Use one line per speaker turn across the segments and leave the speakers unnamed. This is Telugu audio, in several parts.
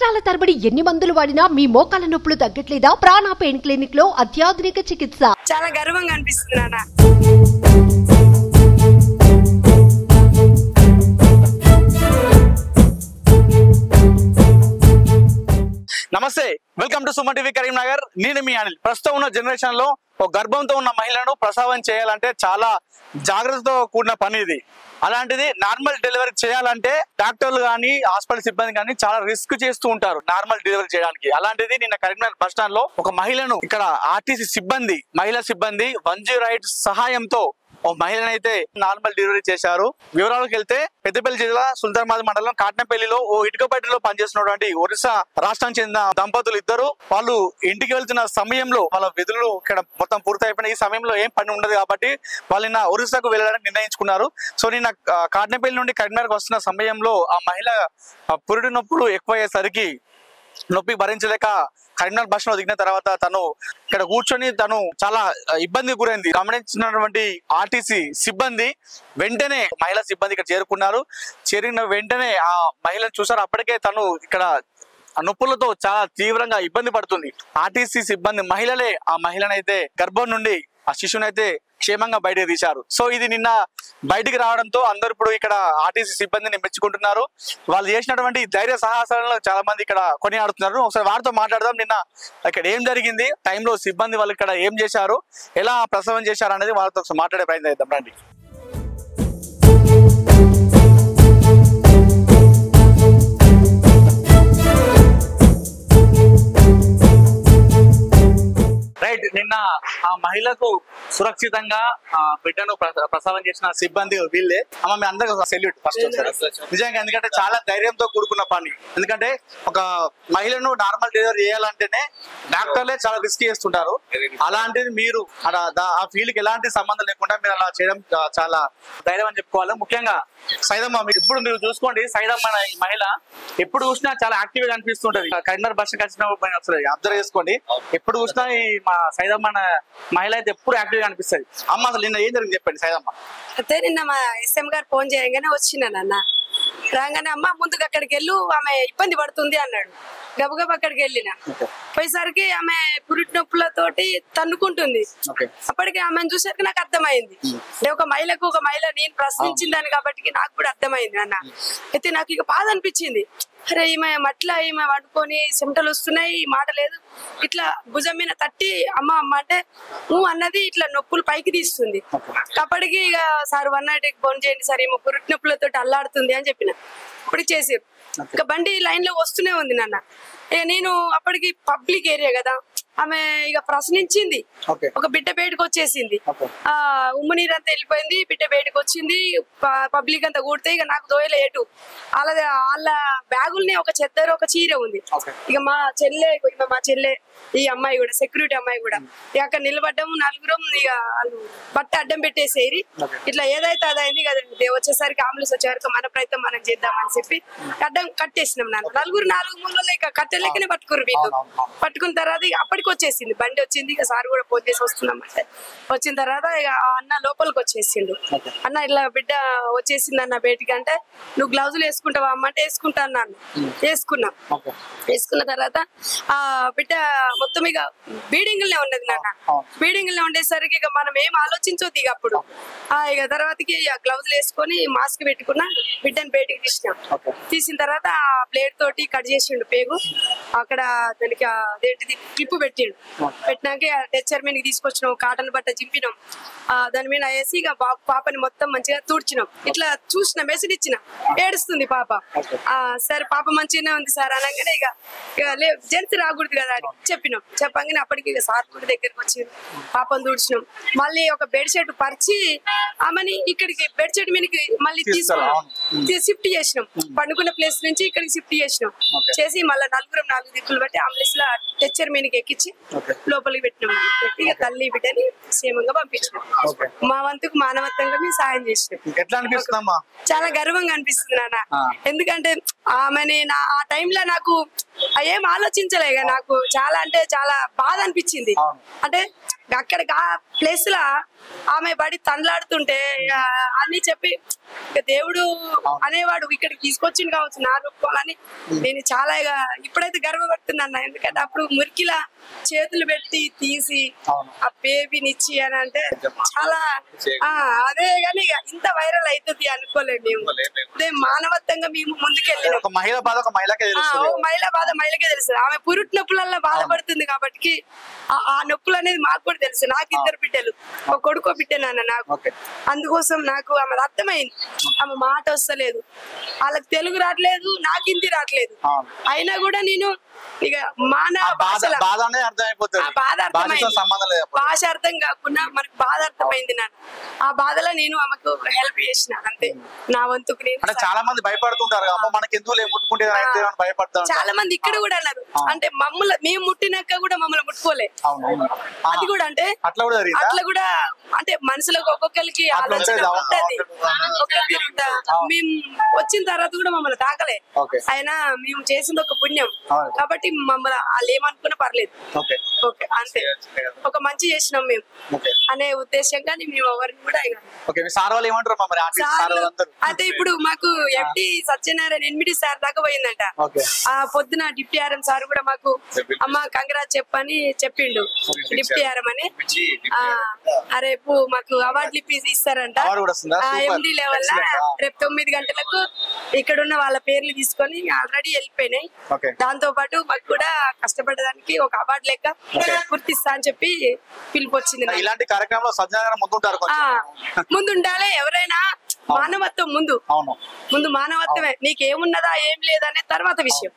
సంవత్సరాల తరబడి ఎన్ని మందులు వాడినా మీ మోకాల నొప్పులు తగ్గట్లేదా? ప్రాణ పెయిన్ క్లినిక్ లో అత్యాధునిక చికిత్స.
చాలా గర్వంగా అనిపిస్తుంది నాన్న.
నమస్తే, welcome to Suman TV Karimnagar. నేను మీ అనిల్. ప్రస్తుతం ఉన్న జనరేషన్ లో ఒక గర్భంతో ఉన్న మహిళను ప్రసవం చేయాలంటే చాలా జాగ్రత్తతో కూడిన పని ఇది. అలాంటిది నార్మల్ డెలివరీ చేయాలంటే డాక్టర్లు కానీ హాస్పిటల్ సిబ్బంది కానీ చాలా రిస్క్ చేస్తూ ఉంటారు నార్మల్ డెలివరీ చేయడానికి. అలాంటిది నిన్న కరీంనగర్ బస్ స్టాండ్ లో ఒక మహిళను ఇక్కడ ఆర్టీసీ సిబ్బంది, మహిళా సిబ్బంది 108 సహాయంతో ఓ మహిళనైతే నార్మల్ డెలివరీ చేశారు. వివరాలకు వెళ్తే పెద్దపల్లి జిల్లా సుల్తానాబాద్ మండలం కాట్నపల్లిలో ఓ ఇటుకపేటలో పనిచేస్తున్నటువంటి ఒరిస్సా రాష్ట్రానికి చెందిన దంపతులు ఇద్దరు వాళ్ళు ఇంటికి వెళ్తున్న సమయంలో వాళ్ళ విధులు ఇక్కడ మొత్తం పూర్తి అయిపోయిన ఈ సమయంలో ఏం పని ఉండదు కాబట్టి వాళ్ళు నిన్న ఒరిస్సాకు వెళ్ళడానికి నిర్ణయించుకున్నారు. సో నిన్న కాట్నపల్లి నుండి కరీంనగర్ వస్తున్న సమయంలో ఆ మహిళ పురిటి నొప్పులు ఎక్కువయ్యేసరికి నొప్పి భరించలేక కరీంనగర్ బస్ లో దిగిన తర్వాత తను ఇక్కడ కూర్చొని తను చాలా ఇబ్బంది గురైంది. గమనించినటువంటి ఆర్టీసీ సిబ్బంది వెంటనే మహిళా సిబ్బంది ఇక్కడ చేరుకున్నారు. చేరిన వెంటనే ఆ మహిళను చూసారు. అప్పటికే తను ఇక్కడ నొప్పులతో చాలా తీవ్రంగా ఇబ్బంది పడుతుంది. ఆర్టీసీ సిబ్బంది మహిళలే ఆ మహిళనైతే గర్భం నుండి ఆ శిశువునైతే క్షేమంగా బయటకు తీశారు. సో ఇది నిన్న బయటికి రావడంతో అందరు ఇప్పుడు ఇక్కడ ఆర్టీసీ సిబ్బందిని మెచ్చుకుంటున్నారు. వాళ్ళు చేసినటువంటి ధైర్య సాహసాలను చాలా మంది ఇక్కడ కొనియాడుతున్నారు. ఒకసారి వారితో మాట్లాడదాం. నిన్న ఇక్కడ ఏం జరిగింది, టైంలో సిబ్బంది వాళ్ళు ఇక్కడ ఏం చేశారు, ఎలా ప్రసవం చేశారు అనేది వాళ్ళతో ఒకసారి మాట్లాడే ప్రయత్నం చేద్దాం రండి. రైట్, నిన్న ఆ మహిళకు సురక్షితంగా బిడ్డను ప్రసవం చేసిన సిబ్బంది వీళ్ళే. అమ్మ మీ అందరికి సెల్యూట్ ఫస్ట్ నిజంగా. ఎందుకంటే చాలా ధైర్యంతో కూడుకున్న పని. ఎందుకంటే ఒక మహిళను నార్మల్ డెలివరీ చేయాలంటేనే డాక్టర్లే చాలా రిస్క్ చేస్తుంటారు. అలాంటిది మీరు ఆ ఫీల్డ్ కి ఎలాంటి సంబంధం లేకుండా మీరు అలా చేయడం చాలా ధైర్యం అని చెప్పుకోవాలి. ముఖ్యంగా సైదమ్మ, ఇప్పుడు మీరు చూసుకోండి, సైదమ్మ ఈ మహిళ ఎప్పుడు చూసినా చాలా యాక్టివ్ గా అనిపిస్తుంటది. కరీంనగర్ బస్ వచ్చిన అబ్జర్వ్ చేసుకోండి, ఎప్పుడు చూసినా ఈ మా సైదమ్మ మహిళ అయితే ఎప్పుడు యాక్టివ్ గా అనిపిస్తుంది. అమ్మ అసలు నిన్న ఏం జరిగింది చెప్పండి సైదమ్మ.
అయితే నిన్న మా ఎస్ఎం గారు ఫోన్ చేయగానే వచ్చినానన్న. రాగానే అమ్మ ముందుకు అక్కడికి వెళ్ళు, ఆమె ఇబ్బంది పడుతుంది అన్నాడు. గబగబా అక్కడికి వెళ్ళిన పోయేసరికి ఆమె పురిటి నొప్పులతోటి తన్నుకుంటుంది. అప్పటికి ఆమెను చూసరికి నాకు అర్థమైంది, అంటే ఒక మహిళ నేను ప్రశ్నించిందని కాబట్టి నాకు కూడా అర్థమైంది అన్న. అయితే నాకు ఇక బాధ అనిపించింది. అరే ఈమె ఈమె వండుకొని చెమటలు వస్తున్నాయి, మాట లేదు. ఇట్లా భుజం మీద తట్టి అమ్మ అంటే నువ్వు అన్నది ఇట్లా నొప్పులు పైకి తీస్తుంది. అప్పటికి ఇక సార్ 108కి ఫోన్ చేయండి సార్, ఈమె పురిటి నొప్పులతో అల్లాడుతుంది అని చెప్పిన. అప్పటికి చేసారు. ఇక బండి లైన్ లో వస్తూనే ఉంది నాన్న. నేను అప్పటికి పబ్లిక్ ఏరియా కదా, ఆమె ఇక ప్రశ్నించింది. ఒక బిడ్డ బయటకు వచ్చేసింది, ఉమ్ము నీరు అంతా వెళ్ళిపోయింది, బిడ్డ బయటకు వచ్చింది. పబ్లిక్ అంతా కూడితే ఇక నాకు దోయలేటు. వాళ్ళ బ్యాగుల్ని ఒక చెద్దరు ఒక చీర ఉంది. ఇక మా చెల్లె ఈ అమ్మాయి కూడా సెక్యూరిటీ అమ్మాయి కూడా ఇక అక్కడ నిలబడ్డాము నలుగురం. ఇక వాళ్ళు బట్ట అడ్డం పెట్టేసేరి ఇట్లా ఏదైతే అదైంది కదండి. వచ్చేసరికి అంబులెన్స్ వచ్చేసరికి మన ప్రయత్నం మనం చేద్దామని చెప్పి అడ్డం కట్టేసినాం. నలుగురు 4 మూలలో ఇక కట్టెలెక్కనే పట్టుకురు వీళ్ళు. పట్టుకున్న తర్వాత ఇక అప్పటికి వచ్చేసింది బండి వచ్చింది. ఇక సార్ కూడా ఫోన్ చేసి వస్తున్నాం అంటే వచ్చిన తర్వాత ఇక అన్న లోపలికి వచ్చేసిండు. అన్న ఇట్లా బిడ్డ వచ్చేసింది అన్న బయటికి అంటే, నువ్వు గ్లౌజులు వేసుకుంటావా అమ్మ అంటే వేసుకుంటా అన్నాను. వేసుకున్న తర్వాత ఆ బిడ్డ మొత్తం ఇక బీడింగ్లే ఉన్నది నాన్న. బీడింగ్లే ఉండేసరికి ఇక మనం ఏం ఆలోచించొద్దు. ఇక అప్పుడు ఇక తర్వాతకి గ్లౌజులు వేసుకొని మాస్క్ పెట్టుకున్నా, బిడ్డని బయటికి తీసిన తర్వాత ఆ ప్లేట్ తోటి కట్ చేసిండు పేగు. అక్కడ దానికి అదేంటిది క్లిప్ పెట్టిండు. పెట్టినాక టెచ్చర్ మీదకి తీసుకొచ్చినాం, కాటన్ బట్ట చింపినాం, దాని మీద వేసి ఇక పాపని మొత్తం మంచిగా తుడిచినాం. ఇట్లా చూసిన మెసేజ్ ఇచ్చిన, ఏడుస్తుంది పాప. సార్ పాప మంచిగానే ఉంది సార్ అనగానే ఇక జెంట్స్ రాకూడదు కదా అని చెప్పినాం. చెప్పగానే అప్పటికి ఇక సార్ కూడా దగ్గరికి వచ్చి పాపను తుడిచినాం. మళ్ళీ ఒక బెడ్షీట్ పరిచి ఆమెని ఇక్కడికి బెడ్షీట్ మీదకి మళ్ళీ తీసుకున్నాం, షిఫ్ట్ చేసినాం. పండుకున్న ప్లేస్ నుంచి ఇక్కడికి షిఫ్ట్ చేసినాం. చేసి మళ్ళీ 4 దిక్కులు బట్టి అంబులెన్స్ లో టెచ్చర్ మీదకి ఎక్కించి లోపలికి పెట్టినాం. ఇక తల్లి బిడ్డని క్షేమంగా పంపించినాం. మా వంతుకు మానవత్వంగా మేము సాయం చేసినాం.
ఎట్లా అనిపిస్తుందమ్మా?
చాలా గర్వంగా అనిపిస్తుంది నాన్న. ఎందుకంటే ఆమెని ఆ టైంలో నాకు ఏం ఆలోచించలేక నాకు చాలా అంటే చాలా బాధ అనిపించింది. అంటే అక్కడికి ఆ ప్లేస్ లా ఆమె బడి తండ్లాడుతుంటే అన్ని చెప్పి దేవుడు అనేవాడు ఇక్కడికి తీసుకొచ్చింది కావచ్చు నా రూపాలని నేను చాలా ఇప్పుడైతే గర్వపడుతున్నాను. ఎందుకంటే అప్పుడు మురికిలా చేతులు పెట్టి తీసి ఆ బేబీని ఇచ్చి అని అంటే చాలా అదే గాని ఇంత వైరల్ అవుతుంది అనుకోలేదు మేము. అదే మానవత్వంగా మేము ముందుకెళ్ళినాం.
మహిళా బాధ
మహిళకే తెలుసు. ఆమె పురుటి నొప్పులలో బాధపడుతుంది కాబట్టి ఆ నొప్పులు అనేది మాకు కూడా తెలుసు. నాకు 2 బిడ్డలు, ఒక కొడుకో బిడ్డ నాన్న నాకు. అందుకోసం నాకు ఆమె అర్థమైంది. ఆమె మాట వస్తలేదు, వాళ్ళకి తెలుగు రావట్లేదు, నాకు హిందీ రావట్లేదు. అయినా కూడా నేను ఇక మానవ భాష భాష అర్థం కాకుండా మనకు బాధ అర్థమైంది నాన్న. ఆ బాధలో నేను ఆమెకు హెల్ప్ చేసిన అంతే నా వంతుకు. నేను
చాలా మంది భయపడుతుంటారు,
చాలా మంది ఇక్కడ కూడా అన్నారు. అంటే మమ్మల్ని మేము ముట్టినాక కూడా మమ్మల్ని ముట్టుకోలే. అది కూడా అంటే అట్లా కూడా అంటే మనుషులకు ఒక్కొక్కరికి ఆలోచన ఉంటది. మేము వచ్చిన తర్వాత కూడా మమ్మల్ని తాకలే. అయినా మేము చేసింది ఒక పుణ్యం కాబట్టి మమ్మల్ని వాళ్ళు ఏమనుకున్నా పర్లేదు. ఓకే అంతే, ఒక మంచి చేసినాం మేము అనే ఉద్దేశంగా మేము ఎవరిని కూడా అయితే ఇప్పుడు మాకు FD సత్యనారాయణ 8 సార్ దాకా పోయిందంట. ఆ పొద్దున డిప్టీ RM సార్ కూడా మాకు అమ్మ కంగ్రాట్స్ చెప్పని చెప్పిండు. డిప్టీ RM అని రేపు మాకు అవార్డులు ఇస్తారంట MD లెవెల్. రేపు 9 గంటలకు ఇక్కడ ఉన్న వాళ్ళ పేర్లు తీసుకొని ఆల్రెడీ వెళ్ళిపోయినాయి. దాంతో పాటు మాకు కూడా కష్టపడడానికి ఒక అవార్డు లెక్క గుర్తిస్తా అని చెప్పి పిలుపు వచ్చింది.
ఇలాంటి కార్యక్రమంలో
ముందు ఉండాలి ఎవరైనా మానవత్వం ముందు మానవత్వమే. నీకేమున్నదా ఏం లేదనే తర్వాత విషయం.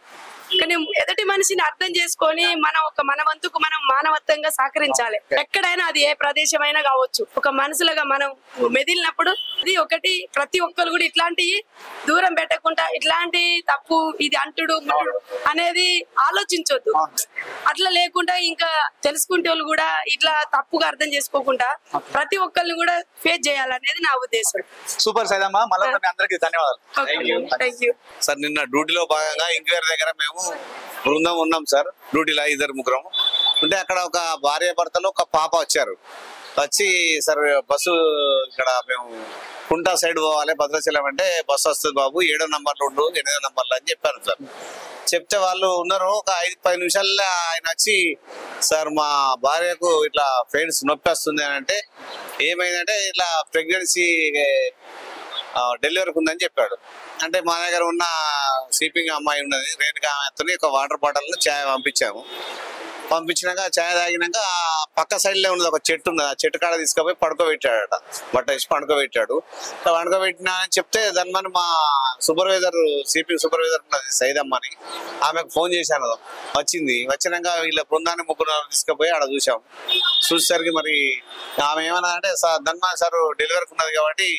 కానీ ఎదుటి మనిషిని అర్థం చేసుకొని మనం మన వంతుకు మనం మానవత్వంగా సహకరించాలి. ఎక్కడైనా అది ఏ ప్రదేశమైనా కావచ్చు. ఒక మనుషులుగా మనం మెదిలినప్పుడు ఇది ఒకటి ప్రతి ఒక్కరు కూడా ఇట్లాంటివి దూరం పెట్టకుండా ఇట్లాంటి తప్పు ఇది అంటుడు అనేది ఆలోచించొద్దు. అట్లా లేకుండా ఇంకా తెలుసుకుంటే వాళ్ళు కూడా ఇట్లా తప్పుగా అర్థం చేసుకోకుండా ప్రతి ఒక్కరిని కూడా ఫేస్ చేయాలనేది నా ఉద్దేశం.
సూపర్ సైదమ్మ, అందరికీ ధన్యవాదాలు.
Thank you
sir. నిన్న డ్యూటీలో భాగంగా ఇంక్వైరీ దగ్గర మేము బృందం ఉన్నాం సార్. డ్యూటీలో 2 ఉంటే అక్కడ ఒక భార్య భర్తలు ఒక పాప వచ్చారు. వచ్చి సార్ బస్సు ఇక్కడ మేము కుంటా సైడ్ పోవాలి భద్రాచలం అంటే బస్సు వస్తుంది బాబు 7వ నంబర్లు ఉండు 8వ నంబర్లు అని చెప్పారు సార్. చెప్తే వాళ్ళు ఉన్నారు. ఒక 5-10 నిమిషాల్లో ఆయన వచ్చి సార్ మా భార్యకు ఇట్లా ఫ్రెండ్స్ నొప్పి వస్తుంది అని అంటే ఏమైందంటే ఇట్లా ప్రెగ్నెన్సీ డెలివరీకి ఉందని చెప్పాడు. అంటే మా దగ్గర ఉన్న స్లీపింగ్ అమ్మాయి ఉన్నది రేణుకా ఆమెతోని ఒక వాటర్ బాటిల్ చాయ్ పంపించినాక చాయ్ తాగినాక పక్క సైడ్ లో ఉన్నది ఒక చెట్టు ఉన్నది. ఆ చెట్టు కాడ తీసుకుపోయి పడుకోబెట్టాడట. బట్ట వేసి పడుకోబెట్టాడు. పడుకోబెట్టినా అని చెప్తే దాని మన మా సూపర్వైజర్ స్లీపింగ్ సూపర్వైజర్ ఉన్నది సైదమ్మని, ఆమెకు ఫోన్ చేశాను. వచ్చినాక వీళ్ళ బృందాన్ని 3 తీసుకుపోయి ఆడ చూసేసరికి మరి ఆమె ఏమన్నా అంటే ధన్మాన్ సార్ డెలివరీకి ఉన్నది కాబట్టి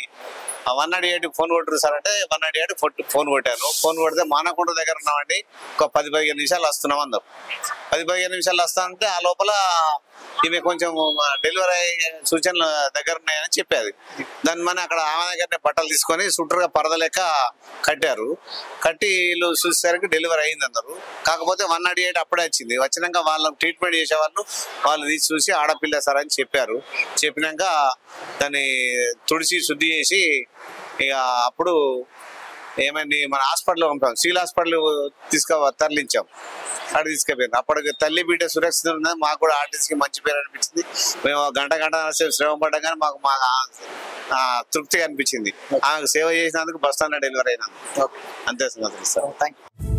198 ఫోన్ కొట్టరు సార్ అంటే 198 ఫోన్ కొట్టాను. ఫోన్ కొడితే మానకొండ దగ్గర ఉన్నామండి, ఒక 10-15 నిమిషాలు వస్తున్నాం అందరు. 10-15 నిమిషాలు వస్తానంటే ఆ లోపల ఈమె కొంచెం డెలివరీ అయ్యే సూచనలు దగ్గర ఉన్నాయని చెప్పేది. దాని మన అక్కడ ఆమె దగ్గరనే బట్టలు తీసుకొని సుట్టుగా పరద లెక్క కట్టారు. కట్టి వీళ్ళు చూసేసరికి డెలివరీ అయింది అందరు. కాకపోతే 198 అప్పుడే వచ్చింది. వచ్చినాక వాళ్ళని ట్రీట్మెంట్ చేసేవాళ్ళు వాళ్ళు తీసి చూసి ఆడపిల్ల సార్ అని చెప్పారు. చెప్పినాక దాన్ని తుడిచి శుద్ధి చేసి ఇక అప్పుడు ఏమైంది మన హాస్పిటల్ పంపాం. సివిల్ హాస్పిటల్ తరలించాం. అక్కడ తీసుకుపోయింది. అప్పటికి తల్లి బిడ్డ సురక్షితం ఉన్నది. మాకు కూడా ఆర్టీసీకి మంచి పేరు అనిపించింది. మేము గంట శ్రమ పడ్డాం కానీ మాకు తృప్తిగా అనిపించింది. ఆమెకు సేవ చేసినందుకు బస్ స్టాండ్ డెలివరీ అయినందుకు. అంతే సంగతి సార్.
Thank you.